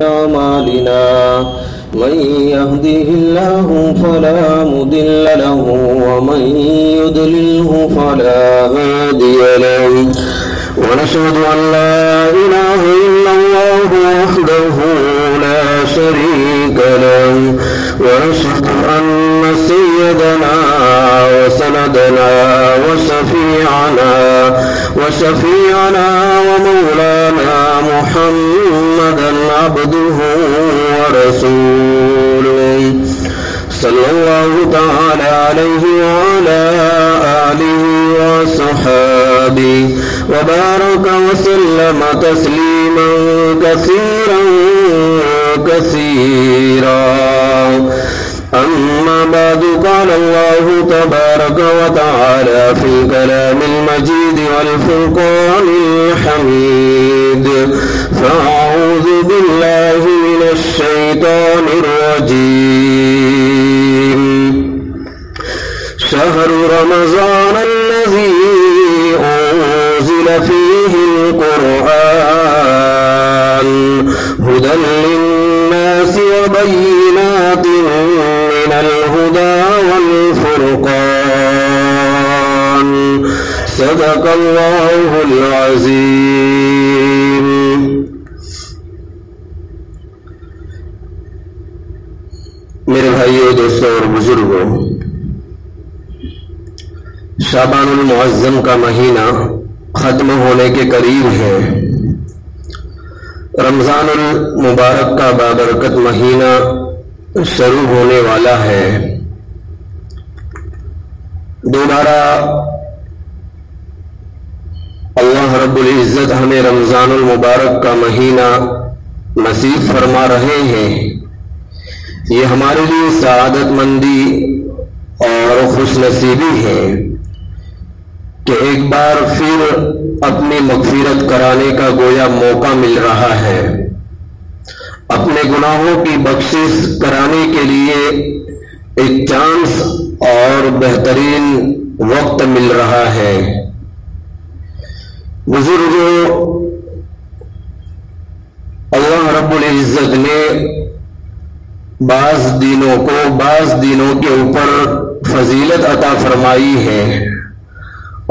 أعمالنا من يهده الله فلا مضل له ومن يضلله فلا هادي له ونشهد أن لا إله إلا الله وحده لا شريك له ونشهد أن سيدنا وسندنا وشفيعنا ومولانا محمدا عبده ورسوله صلى الله تعالى عليه وعلى آله وصحابه وبارك وسلم تسليما كثيرا أما بعد قال الله تبارك وتعالى في كلام المجيد والفرقان الحميد فأعوذ بالله من الشيطان الرجيم شهر رمضان الذي أنزل فيه القرآن هدى للناس وبينات من الهدى والفرقان صدق الله العظيم. میرے بھائیو، دوستوں اور بزرگوں، شعبان المعظم کا مہینہ ختم ہونے کے قریب ہے. رمضان المبارک کا بابرکت مہینہ شروع ہونے والا ہے. دوبارہ اللہ رب العزت ہمیں رمضان المبارک کا مہینہ نصیب فرما رہے ہیں. یہ ہمارے لیے سعادت مندی اور خوش نصیبی ہے کہ ایک بار پھر اپنی مغفرت کرانے کا گویا موقع مل رہا ہے. اپنے گناہوں کی بخشش کرانے کے لیے ایک چانس اور بہترین وقت مل رہا ہے. بزرگوں، اللہ رب العزت نے بعض دینوں کے اوپر فضیلت عطا فرمائی ہے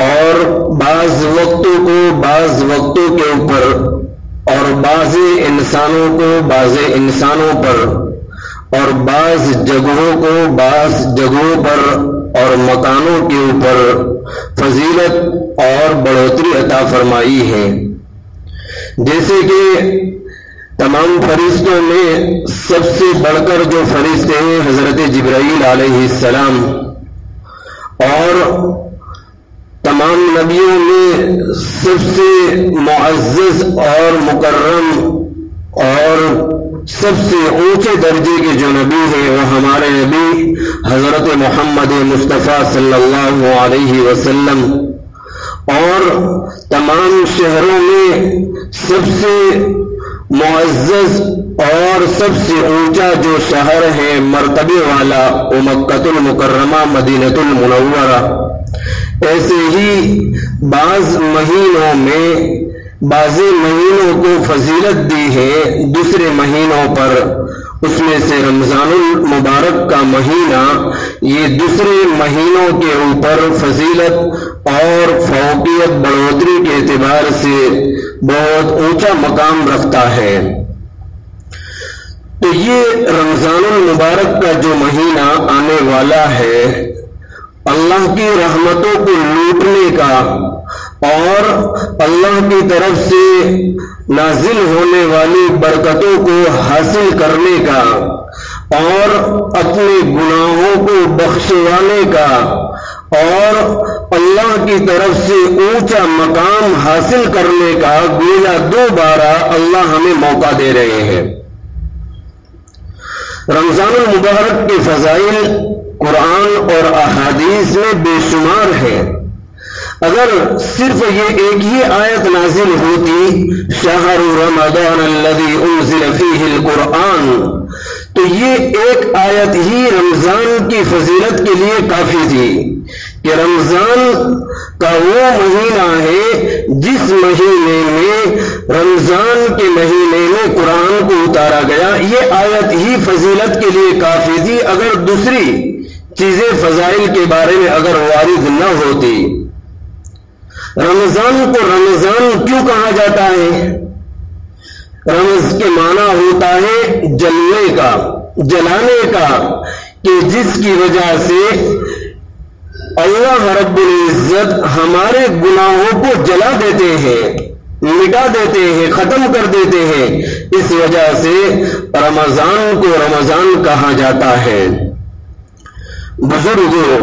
اور بعض وقتوں کے اوپر اور بعض انسانوں پر اور بعض جگہوں پر اور مکانوں کے اوپر فضیلت اور بڑھوتری عطا فرمائی ہے. جیسے کہ تمام فرشتوں میں سب سے بڑھ کر جو فرشتے ہیں حضرت جبرائیل علیہ السلام، اور تمام نبیوں میں سب سے معزز اور مکرم اور سب سے اونچے درجے کے جو نبی ہیں وہ ہمارے نبی حضرت محمد مصطفیٰ صلی اللہ علیہ وسلم، اور تمام شہروں میں سب سے معزز اور سب سے اونچا جو شہر ہے مرتبے والا وہ مکۃ المکرمہ مدینۃ المنورہ. ایسے ہی بعض مہینوں کو فضیلت دی ہے دوسرے مہینوں پر. اس میں سے رمضان المبارک کا مہینہ یہ دوسرے مہینوں کے اوپر فضیلت اور فوقیت بڑھوتری کے اعتبار سے بہت اونچا مقام رکھتا ہے. تو یہ رمضان المبارک کا جو مہینہ آنے والا ہے، اللہ کی رحمتوں کو لوٹنے کا اور اللہ کی طرف سے نازل ہونے والی برکتوں کو حاصل کرنے کا اور اپنے گناہوں کو بخشوانے کا اور اللہ کی طرف سے اونچا مقام حاصل کرنے کا گویا دوبارہ اللہ ہمیں موقع دے رہے ہیں. رمضان المبارک کے فضائل قرآن اور احادیث میں بے شمار ہے. اگر صرف یہ ایک ہی آیت نازل ہوتی شہر رمضان الذی انزل فیہ القرآن، تو یہ ایک آیت ہی رمضان کی فضیلت کے لیے کافی تھی کہ رمضان کا وہ مہینہ ہے جس مہینے میں رمضان کے مہینے میں قرآن کو اتارا گیا. یہ آیت ہی فضیلت کے لیے کافی تھی اگر دوسری چیزیں فضائل کے بارے میں اگر وارد نہ ہوتی. رمضان کو رمضان کیوں کہا جاتا ہے؟ رمض کے معنی ہوتا ہے جلنے کا، جلانے کا، کہ جس کی وجہ سے اللہ رب العزت ہمارے گناہوں کو جلا دیتے ہیں، مٹا دیتے ہیں، ختم کر دیتے ہیں. اس وجہ سے رمضان کو رمضان کہا جاتا ہے. بزرگوں،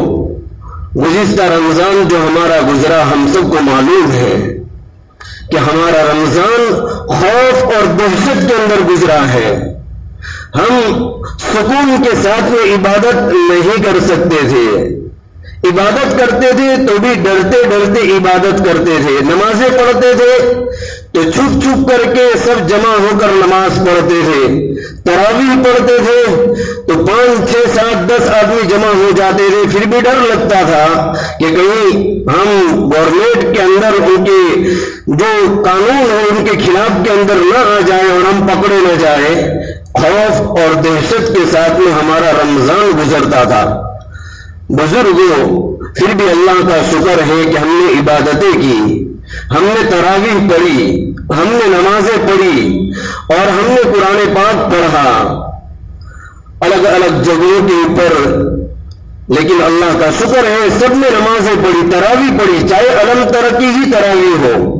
گزشتہ رمضان جو ہمارا گزرا ہم سب کو معلوم ہے کہ ہمارا رمضان خوف اور دہشت کے اندر گزرا ہے. ہم سکون کے ساتھ میں عبادت نہیں کر سکتے تھے، عبادت کرتے تھے تو بھی ڈرتے ڈرتے عبادت کرتے تھے. نمازیں پڑھتے تھے تو چھپ چھپ کر کے سب جمع ہو کر نماز پڑھتے تھے. تراویح پڑھتے تھے تو 5 6 7 10 آدمی جمع ہو جاتے تھے. پھر بھی ڈر لگتا تھا کہ کہیں ہم گورنمنٹ کے اندر ان کے جو قانون ہے ان کے خلاف کے اندر نہ آ جائیں اور ہم پکڑے نہ جائیں. خوف اور دہشت کے ساتھ میں ہمارا رمضان گزرتا تھا. بزرگوں، پھر بھی اللہ کا شکر ہے کہ ہم نے عبادتیں کی، ہم نے تراویح پڑھی، ہم نے نمازیں پڑھی اور ہم نے قرآن پاک پڑھا الگ الگ جگہوں کے اوپر. لیکن اللہ کا شکر ہے سب نے نمازیں پڑھی، تراویح پڑھی، چاہے علم تر کی ہی تراویح ہو،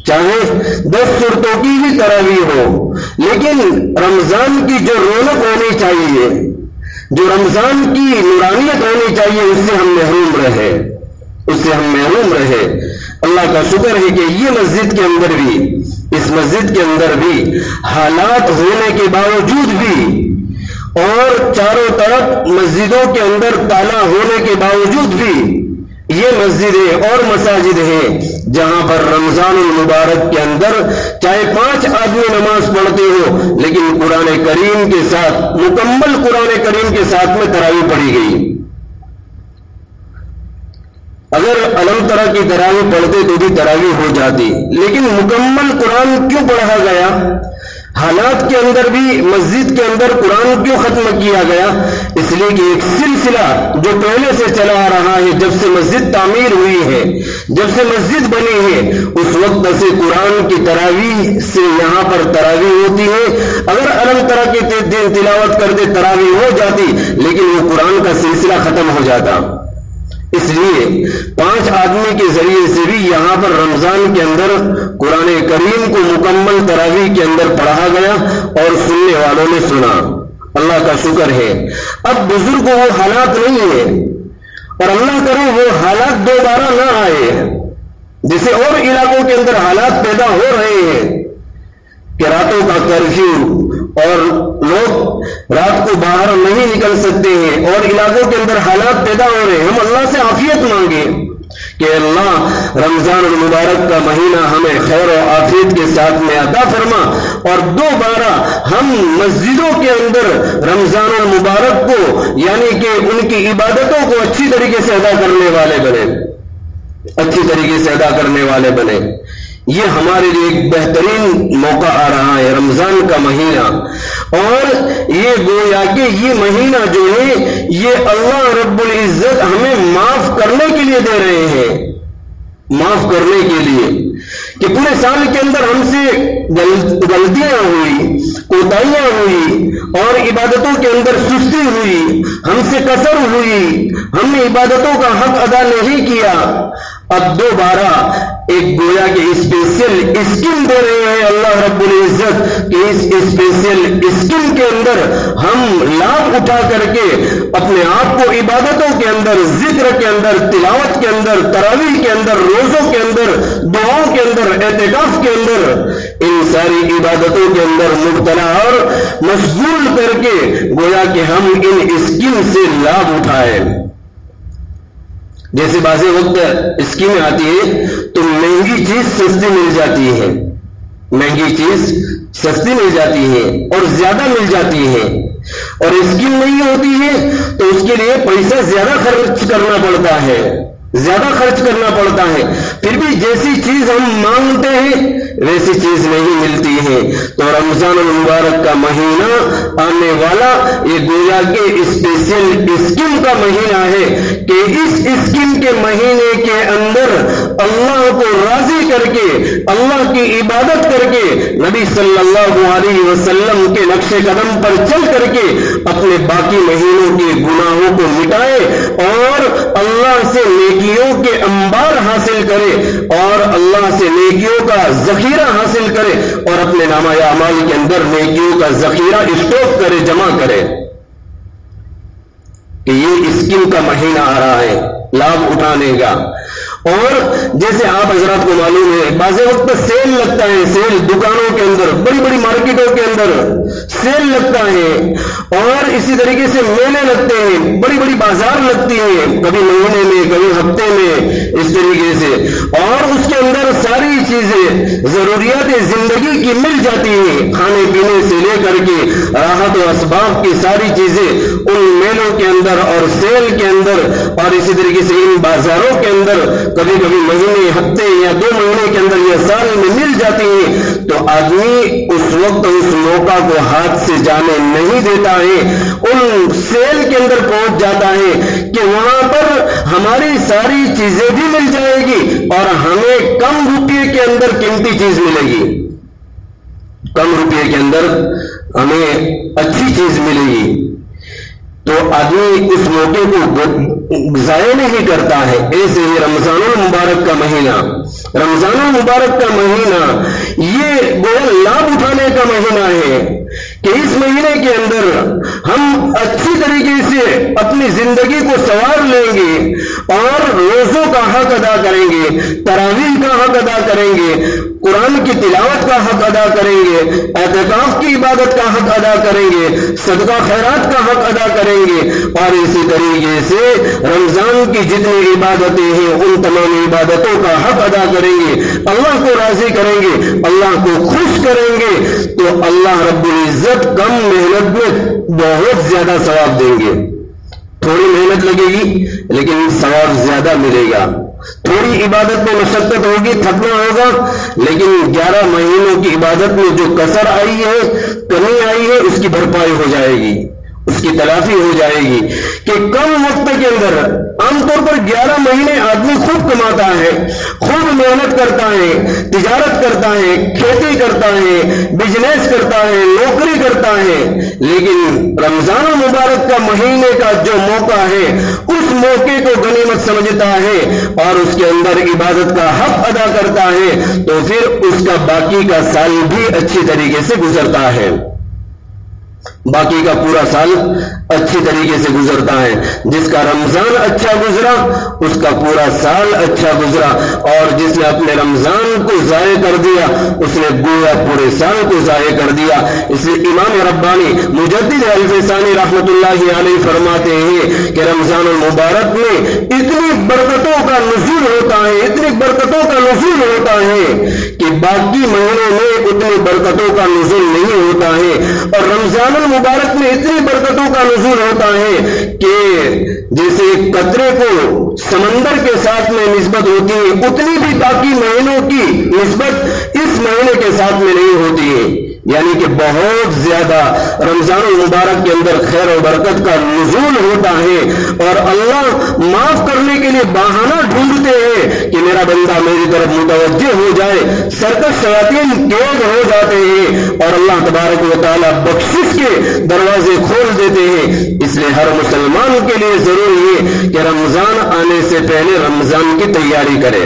چاہے 10 سورتوں کی ہی تراویح ہو. لیکن رمضان کی جو رونق ہونی چاہیے، جو رمضان کی نورانیت ہونی چاہیے، اس سے ہم محروم رہے، اس سے ہم محروم رہے. اللہ کا شکر ہے کہ یہ مسجد کے اندر بھی، اس مسجد کے اندر بھی حالات ہونے کے باوجود بھی اور چاروں طرف مسجدوں کے اندر تالا ہونے کے باوجود بھی یہ مسجدیں اور مساجد ہیں جہاں پر رمضان المبارک کے اندر چاہے 5 آدمی نماز پڑھتے ہو لیکن قرآن کریم کے ساتھ، مکمل قرآن کریم کے ساتھ میں تراویح پڑھی گئی. اگر علم ترا کی تراویح پڑھتے تو بھی تراویح ہو جاتی، لیکن مکمل قرآن کیوں پڑھا گیا؟ حالات کے اندر بھی مسجد کے اندر قرآن کیوں ختم کیا گیا؟ اس لیے کہ ایک سلسلہ جو پہلے سے چلا آ رہا ہے، جب سے مسجد تعمیر ہوئی ہے، جب سے مسجد بنی ہے، اس وقت سے قرآن کی تراویح سے یہاں پر تراویح ہوتی ہے. اگر علم ترا کی تلاوت کرتے تراویح ہو جاتی، لیکن وہ قرآن کا سلسلہ ختم ہو جاتا. اس لیے 5 آدمی کے ذریعے سے بھی یہاں پر رمضان کے اندر قرآن کریم کو مکمل تراویح کے اندر پڑھا گیا اور سننے والوں نے سنا. اللہ کا شکر ہے. اب بزرگوں وہ حالات نہیں ہے اور اللہ کرے وہ حالات دوبارہ نہ آئے جیسے اور علاقوں کے اندر حالات پیدا ہو رہے ہیں کہ راتوں کا کرفیو اور لوگ رات کو باہر نہیں نکل سکتے ہیں اور علاقوں کے اندر حالات پیدا ہو رہے ہیں. ہم اللہ سے عافیت مانگے کہ اللہ رمضان المبارک کا مہینہ ہمیں خیر و عافیت کے ساتھ میں عطا فرما اور دوبارہ ہم مسجدوں کے اندر رمضان المبارک کو یعنی کہ ان کی عبادتوں کو اچھی طریقے سے ادا کرنے والے بنے، اچھی طریقے سے ادا کرنے والے بنے. یہ ہمارے لیے ایک بہترین موقع آ رہا ہے رمضان کا مہینہ، اور یہ گویا کہ یہ مہینہ جو ہے یہ اللہ رب العزت ہمیں معاف کرنے کے لیے دے رہے ہیں، معاف کرنے کے لیے کہ پورے سال کے اندر ہم سے غلطیاں ہوئی، کوتاہیاں ہوئی اور عبادتوں کے اندر سستی ہوئی، ہم سے کسر ہوئی، ہم نے عبادتوں کا حق ادا نہیں کیا. اب دوبارہ ایک گویا کہ اسپیشل اسکیم دے رہے ہیں اللہ رب العزت کہ اس اسپیشل اسکیم کے اندر ہم لابھ اٹھا کر کے اپنے آپ کو عبادتوں کے اندر، ذکر کے اندر، تلاوت کے اندر، تراویح کے اندر، روزوں کے اندر، دعاؤں کے اندر، اعتکاف کے اندر، ان ساری عبادتوں کے اندر مبتلا اور مشغول کر کے گویا کہ ہم ان اسکیم سے لابھ اٹھائیں. جیسے بعض وقت اسکیمیں آتی ہے تو مہنگی چیز سستی مل جاتی ہے، مہنگی چیز سستی مل جاتی ہے اور زیادہ مل جاتی ہے، اور اسکیم نہیں ہوتی ہے تو اس کے لیے پیسہ زیادہ خرچ کرنا پڑتا ہے. زیادہ خرچ کرنا پڑتا ہے، پھر بھی جیسی چیز ہم مانگتے ہیں ویسی چیز نہیں ملتی ہے۔ تو رمضان المبارک کا مہینہ آنے والا یہ گویا کہ اسپیشل اسکیم کا مہینہ ہے کہ اس اسکیم کے مہینے کے اندر اللہ کو راضی کر کے، اللہ کی عبادت کر کے، نبی صلی اللہ علیہ وسلم کے نقش قدم پر چل کر کے اپنے باقی مہینوں کے گناہوں کو مٹائے اور اللہ سے نیکیوں کے انبار حاصل کرے اور اللہ سے نیکیوں کا ذخیرہ حاصل کرے اور اپنے نامہ اعمال کے اندر نیکیوں کا ذخیرہ اسٹاک کرے، جمع کرے کہ یہ اسکیم کا مہینہ آ رہا ہے لابھ اٹھانے کا۔ اور جیسے آپ حضرات کو معلوم ہے بعض وقت سیل لگتا ہے، سیل دکانوں کے اندر، بڑی بڑی مارکیٹوں کے اندر سیل لگتا ہے اور اسی طریقے سے میلے لگتے ہیں، بڑی بڑی بازار لگتی ہیں، کبھی مہینے میں کبھی ہفتے میں، اس طریقے سے، اور اس کے اندر ساری چیزیں ضروریات زندگی کی مل جاتی ہیں، کھانے پینے سے لے کر کے راحت و اسباب کی ساری چیزیں ان میلوں کے اندر اور سیل کے اندر اور اسی طریقے سے ان بازاروں کے اندر کبھی کبھی مہینے، ہفتے یا 2 مہینے کے اندر یا سال میں مل جاتی ہیں۔ تو آدمی اس وقت اس موقع کو ہاتھ سے جانے نہیں دیتا ہے، ان سیل کے اندر پہنچ جاتا ہے کہ وہاں پر ہماری ساری چیزیں بھی مل جائے گی اور ہمیں کم روپے کے اندر قیمتی چیز ملے گی، کم روپے کے اندر ہمیں اچھی چیز ملے گی۔ تو آدمی اس موقع کو ضائع نہیں کرتا ہے۔ ایسے ہی رمضان المبارک کا مہینہ، رمضان المبارک کا مہینہ یہ گویا لابھ اٹھانے کا مہینہ ہے کہ اس مہینے کے اندر ہم اچھی طریقے سے اپنی زندگی کو سنوار لیں گے اور روزوں کا حق ادا کریں گے، تراویح کا حق ادا کریں گے، قرآن کی تلاوت کا حق ادا کریں گے، اعتکاف کی عبادت کا حق ادا کریں گے، صدقہ خیرات کا حق ادا کریں گے اور اسی طریقے سے رمضان کی جتنی عبادتیں ہیں ان تمام عبادتوں کا حق ادا کریں گے، اللہ کو راضی کریں گے، اللہ کو خوش کریں گے۔ تو اللہ رب العزت کم محنت میں بہت زیادہ ثواب دیں گے۔ تھوڑی محنت لگے گی لیکن ثواب زیادہ ملے گا، تھوڑی عبادت میں مشقت ہوگی، تھکنا ہوگا، لیکن 11 مہینوں کی عبادت میں جو کسر آئی ہے، کمی آئی ہے، اس کی بھرپائی ہو جائے گی، اس کی تلافی ہو جائے گی کہ کم وقت کے اندر عام طور پر 11 مہینے آدمی خوب کماتا ہے، خوب محنت کرتا ہے، تجارت کرتا ہے، کھیتی کرتا ہے، بزنس کرتا ہے، نوکری کرتا ہے، لیکن رمضان المبارک کا مہینے کا جو موقع ہے اس موقع کو غنیمت سمجھتا ہے اور اس کے اندر عبادت کا حق ادا کرتا ہے تو پھر اس کا باقی کا سال بھی اچھی طریقے سے گزرتا ہے، باقی کا پورا سال اچھی طریقے سے گزرتا ہے۔ جس کا رمضان اچھا گزرا اس کا پورا سال اچھا گزرا اور جس نے اپنے رمضان کو ضائع کر دیا اس نے گویا پورے سال کو ضائع کر دیا۔ اس لیے امام ربانی مجدد الفسانی رحمت اللہ علیہ فرماتے ہیں کہ رمضان المبارک میں اتنی برکتوں کا نزول ہوتا ہے، اتنی برکتوں کا نزول ہوتا ہے کہ باقی مہینوں میں اتنی برکتوں کا نزول نہیں ہوتا ہے، اور رمضان المبارک میں اتنی برکتوں کا نزول ہوتا ہے کہ جیسے ایک قطرے کو سمندر کے ساتھ میں نسبت ہوتی ہے اتنی بھی باقی مہینوں کی نسبت اس مہینے کے ساتھ میں نہیں ہوتی ہے، یعنی کہ بہت زیادہ رمضان المبارک کے اندر خیر و برکت کا نزول ہوتا ہے اور اللہ معاف کرنے کے لیے بہانہ ڈھونڈتے ہیں کہ میرا بندہ میری طرف متوجہ ہو جائے، سرکش شیاطین قید ہو جاتے ہیں اور اللہ تبارک و تعالیٰ بخشش کے دروازے کھول دیتے ہیں۔ اس لیے ہر مسلمان کے لیے ضروری ہے کہ رمضان آنے سے پہلے رمضان کی تیاری کرے۔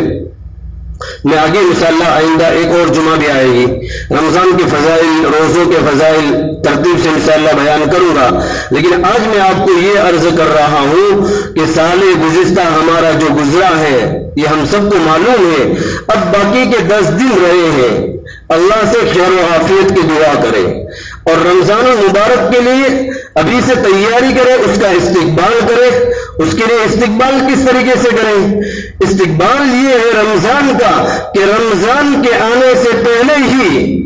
میں آگے انشاءاللہ آئندہ ایک اور جمعہ بھی آئے گی، رمضان کے فضائل، روزوں کے فضائل ترتیب سے انشاءاللہ بیان کروں گا، لیکن آج میں آپ کو یہ عرض کر رہا ہوں کہ سال گزشتہ ہمارا جو گزرا ہے یہ ہم سب کو معلوم ہے، اب باقی کے 10 دن رہے ہیں، اللہ سے خیر و عافیت کی دعا کرے اور رمضان المبارک کے لیے ابھی سے تیاری کرے، اس کا استقبال کرے۔ اس کے لیے استقبال کس طریقے سے کریں؟ استقبال یہ ہے رمضان کا کہ رمضان کے آنے سے پہلے ہی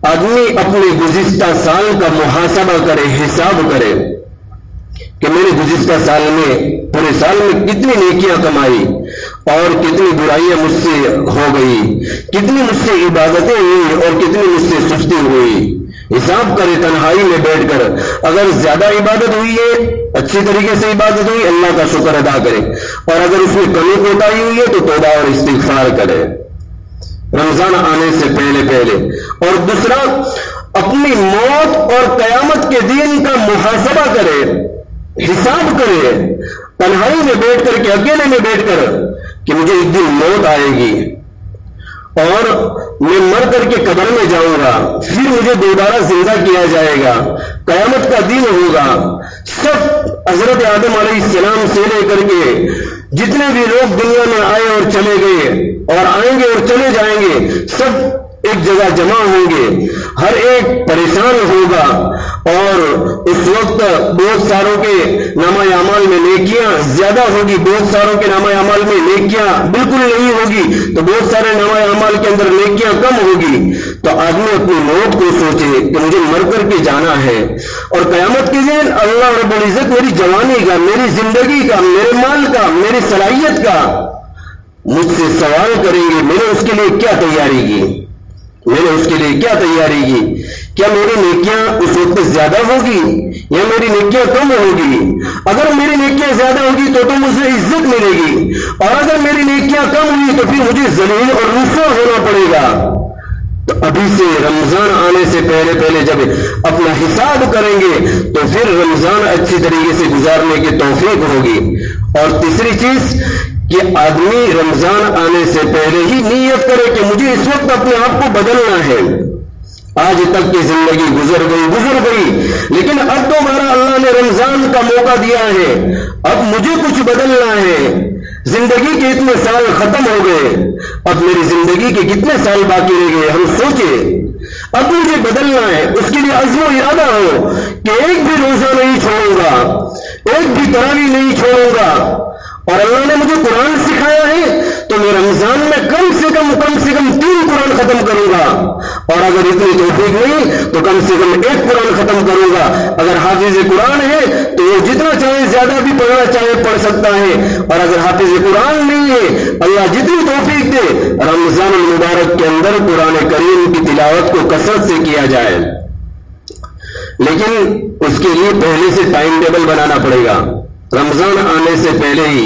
آدمی اپنے گزشتہ سال کا محاسبہ کرے، حساب کرے کہ میں نے گزشتہ سال میں پورے سال میں کتنی نیکیاں کمائی اور کتنی برائیاں مجھ سے ہو گئی، کتنی مجھ سے عبادتیں ہوئی اور کتنی مجھ سے سستی ہوئی۔ حساب کرے تنہائی میں بیٹھ کر، اگر زیادہ عبادت ہوئی ہے، اچھی طریقے سے عبادت ہوئی، اللہ کا شکر ادا کرے، اور اگر اس میں کمی کوتاہی ہوئی ہے تو توبہ اور استغفار کرے رمضان آنے سے پہلے۔ اور دوسرا، اپنی موت اور قیامت کے دن کا محاسبہ کرے، حساب کرے تنہائی میں بیٹھ کر کے، اکیلے میں بیٹھ کر، کہ مجھے ایک دن موت آئے گی اور میں مر کر کے قبر میں جاؤں گا، پھر مجھے دوبارہ زندہ کیا جائے گا، قیامت کا دن ہوگا۔ سب حضرت آدم علیہ السلام سے لے کر کے جتنے بھی لوگ دنیا میں آئے اور چلے گئے اور آئیں گے اور چلے جائیں گے، سب ایک جگہ جمع ہوں گے، ہر ایک پریشان ہوگا، اور اس وقت بہت ساروں کے نامہ اعمال میں نیکیاں زیادہ ہوگی، بہت ساروں کے نامہ اعمال میں نیکیاں بالکل نہیں ہوگی، تو بہت سارے نامہ اعمال کے اندر نیکیاں کم ہوگی۔ تو آدمی اپنی موت کو سوچے کہ مجھے مر کر کے جانا ہے، اور قیامت کے دن اللہ رب العزت میری جوانی کا، میری زندگی کا، میرے مال کا، میری صلاحیت کا مجھ سے سوال کریں گے، میں نے اس کے لیے کیا تیاری کی، میں نے اس کے لیے کیا تیاری کی؟ کیا میری نیکیاں اس وقت زیادہ ہوگی یا میری نیکیاں کم ہوگی؟ اگر میری نیکیاں زیادہ ہوگی تو مجھے عزت ملے گی، اور اگر میری نیکیاں کم ہوئی تو پھر مجھے ذلیل اور رسوا ہونا پڑے گا۔ تو ابھی سے رمضان آنے سے پہلے جب اپنا حساب کریں گے تو پھر رمضان اچھی طریقے سے گزارنے کی توفیق ہوگی۔ اور تیسری چیز کہ آدمی رمضان آنے سے پہلے ہی نیت کرے کہ مجھے اس وقت اپنے آپ کو بدلنا ہے۔ آج تک کی زندگی گزر گئی، لیکن اب دوبارہ اللہ نے رمضان کا موقع دیا ہے، اب مجھے کچھ بدلنا ہے۔ زندگی کے اتنے سال ختم ہو گئے، اب میری زندگی کے کتنے سال باقی رہ گئے، ہم سوچے اب مجھے بدلنا ہے۔ اس کے لیے عزم و ارادہ ہو کہ ایک بھی روزہ نہیں چھوڑوں گا، ایک بھی تراویح نہیں چھوڑوں گا، اور اللہ نے مجھے قرآن سکھایا ہے تو میں رمضان میں کم سے کم 3 قرآن ختم کروں گا، اور اگر اتنی توفیق نہیں تو کم سے کم 1 قرآن ختم کروں گا۔ اگر حافظ قرآن ہے تو وہ جتنا چاہے زیادہ بھی پڑھنا چاہے پڑھ سکتا ہے، اور اگر حافظ قرآن نہیں ہے، اللہ جتنی توفیق دے، رمضان المبارک کے اندر قرآن کریم کی تلاوت کو کثرت سے کیا جائے۔ لیکن اس کے لیے پہلے سے ٹائم ٹیبل بنانا پڑے گا۔ رمضان آنے سے پہلے ہی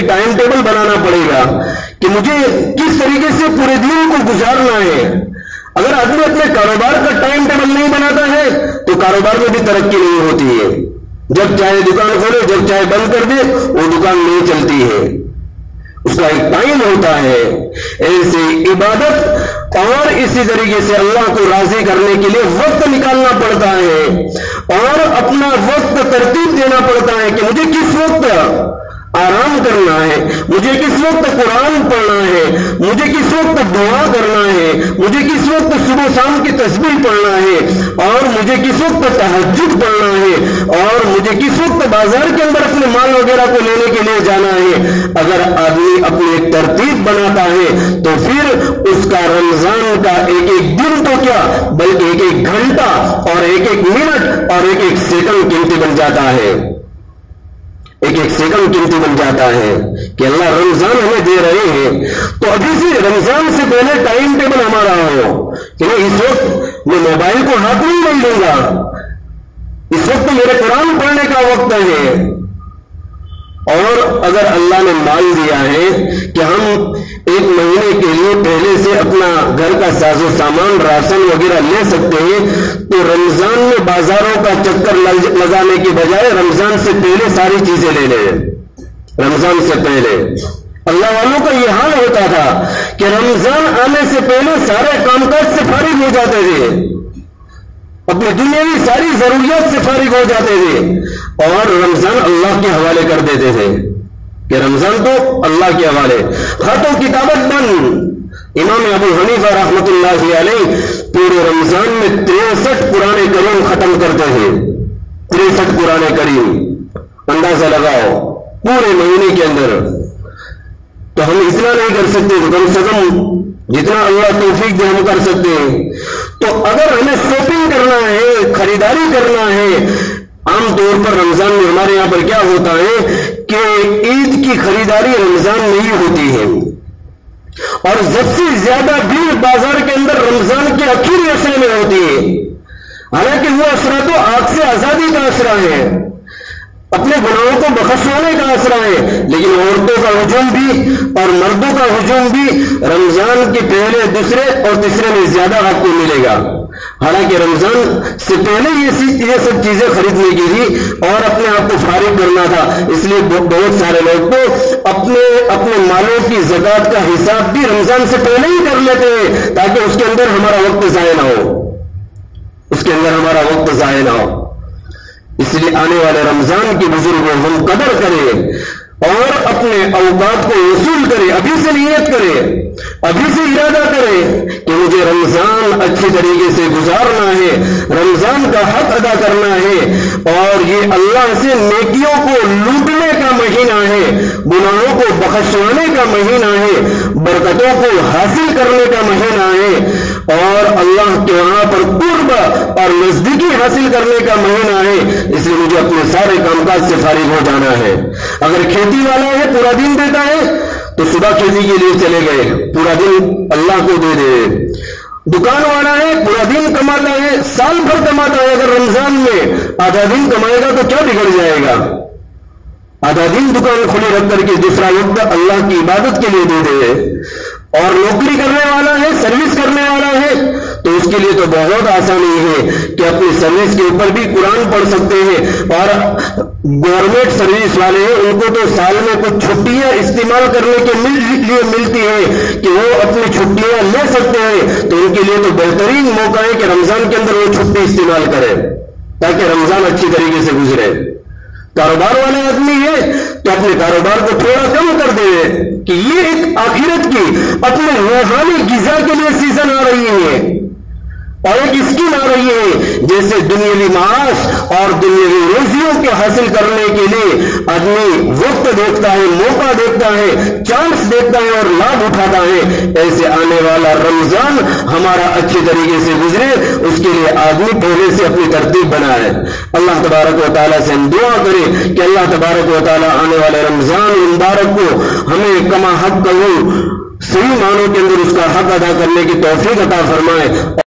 ٹائم ٹیبل بنانا پڑے گا کہ مجھے کس طریقے سے پورے دن کو گزارنا ہے۔ اگر آدمی اپنے کاروبار کا ٹائم ٹیبل نہیں بناتا ہے تو کاروبار میں بھی ترقی نہیں ہوتی ہے۔ جب چاہے دکان کھولے، جب چاہے بند کر دے، وہ دکان نہیں چلتی ہے، اس کا ایک ٹائم ہوتا ہے۔ ایسے عبادت اور اسی طریقے سے اللہ کو راضی کرنے کے لیے وقت نکالنا پڑتا ہے، اور اپنا وقت ترتیب دینا پڑتا ہے کہ مجھے کس وقت آرام کرنا ہے، مجھے کس وقت قرآن پڑھنا ہے، مجھے کس وقت دعا کرنا ہے، مجھے کس وقت صبح شام کی تسبیح پڑھنا ہے، اور مجھے کس وقت تہجد پڑھنا ہے، اور مجھے کس وقت بازار کے اندر اپنے مال وغیرہ کو لینے کے لیے جانا ہے۔ اگر آدمی اپنی ایک ترتیب بناتا ہے تو پھر اس کا رمضان کا ایک ایک دن تو کیا بلکہ ایک ایک گھنٹہ اور ایک ایک منٹ اور ایک ایک سیکنڈ قیمتی بن جاتا ہے، ایک ایک سیکنڈ قیمتی بن جاتا ہے کہ اللہ رمضان ہمیں دے رہے ہیں تو ابھی سے رمضان سے پہلے ٹائم ٹیبل ہمارا ہو کہ نہیں، اس وقت میں موبائل کو ہاتھ میں نہیں لوں گا، اس وقت میرے قرآن پڑھنے کا وقت ہے۔ اور اگر اللہ نے مال دیا ہے کہ ہم 1 مہینے کے لیے پہلے سے اپنا گھر کا ساز و سامان راشن وغیرہ لے سکتے ہیں تو رمضان میں بازاروں کا چکر لگانے کے بجائے رمضان سے پہلے ساری چیزیں لے لیں۔ رمضان سے پہلے اللہ والوں کا یہ حال ہوتا تھا کہ رمضان آنے سے پہلے سارے کام کاج سے فارغ ہو جاتے تھے، اپنی دنیاوی ساری ضروریات سے فارغ ہو جاتے تھے، اور رمضان اللہ کے حوالے کر دیتے تھے کہ رمضان تو اللہ کے حوالے۔ خط و کتابت بند۔ امام ابو حنیفہ رحمۃ اللہ علیہ پورے رمضان میں 63 قرآن کریم ختم کرتے ہیں، 63 قرآن کریم، اندازہ لگاؤ پورے مہینے کے اندر۔ تو ہم اتنا نہیں کر سکتے تو کم سے کم جتنا اللہ توفیق دے ہم کر سکتے ہیں۔ تو اگر ہمیں شاپنگ کرنا ہے، خریداری کرنا ہے، عام طور پر رمضان میں ہمارے یہاں پر کیا ہوتا ہے کہ عید کی خریداری رمضان میں ہی ہوتی ہے، اور سب سے زیادہ بھیڑ بازار کے اندر رمضان کے آخری عشرے میں ہوتی ہے۔ حالانکہ وہ عشرہ تو آگ سے آزادی کا عشرہ ہے، اپنے گناہوں کو بخشوانے کا عشرہ ہے، لیکن عورتوں کا ہجوم بھی اور مردوں کا ہجوم بھی رمضان کے پہلے، دوسرے اور تیسرے میں زیادہ آپ کو ملے گا۔ حالانکہ رمضان سے پہلے یہ سب چیزیں خریدنے کی تھی اور اپنے آپ کو فارغ کرنا تھا، اس لیے بہت سارے لوگ تو اپنے مالوں کی زکوٰۃ کا حساب بھی رمضان سے پہلے ہی کر لیتے ہیں تاکہ اس کے اندر ہمارا وقت ضائع نہ ہو، اس لیے آنے والے رمضان کے بزرگوں ہم قدر کریں اور اپنے اوقات کو وصول کریں، ابھی سے نیت کریں، ابھی سے ارادہ کریں کہ مجھے رمضان اچھے طریقے سے گزارنا ہے، رمضان کا حق ادا کرنا ہے، اور یہ اللہ سے نیکیوں کو لوٹنے کا مہینہ ہے، گناہوں کو بخشوانے کا مہینہ ہے، برکتوں کو حاصل کرنے کا مہینہ ہے، اور اللہ کے وہاں پر قرب اور نزدیکی حاصل کرنے کا مہینہ ہے۔ اس لیے مجھے اپنے سارے کام کاج سے فارغ ہو جانا ہے۔ اگر کھیتی والا ہے پورا دن دیتا ہے تو صبح کھیتی کے لیے چلے گئے، پورا دن اللہ کو دے دے۔ دکان والا ہے پورا دن کماتا ہے، سال بھر کماتا ہے، اگر رمضان میں آدھا دن کمائے گا تو کیا بگڑ جائے گا؟ آدھا دن دکان کھلی رکھ کر کے دوسرا وقت اللہ کی عبادت کے لیے دے دے۔ اور نوکری کرنے والا ہے، سروس کرنے والا ہے، تو اس کے لیے تو بہت آسانی ہے کہ اپنی سروس کے اوپر بھی قرآن پڑھ سکتے ہیں، اور گورنمنٹ سروس والے ہیں ان کو تو سال میں کچھ چھٹیاں استعمال کرنے کے لیے ملتی ہیں کہ وہ اپنی چھٹیاں لے سکتے ہیں، تو ان کے لیے تو بہترین موقع ہے کہ رمضان کے اندر وہ چھٹی استعمال کریں تاکہ رمضان اچھی طریقے سے گزرے۔ کاروبار والے آدمی ہے تو اپنے کاروبار کو تھوڑا کم کر دے کہ یہ ایک آخرت کی اپنے روحانی غذا کے لیے سیزن آ رہی ہے، اور ایک اسکیم آ رہی ہے، جیسے دنیاوی معاش اور دنیاوی روزیوں کے حاصل کرنے کے لیے آدمی وقت دیکھتا ہے، موقع دیکھتا ہے، چانس دیکھتا ہے اور لابھ اٹھاتا ہے، ایسے آنے والا رمضان ہمارا اچھے طریقے سے گزرے اس کے لیے آدمی پہلے سے اپنی ترتیب بنائے۔ اللہ تبارک و تعالیٰ سے ہم دعا کریں کہ اللہ تبارک و تعالیٰ آنے والے رمضان مبارک کو ہمیں کما حق قبول صحیح معنوں کے اندر اس کا حق ادا کرنے کی توفیق عطا فرمائے۔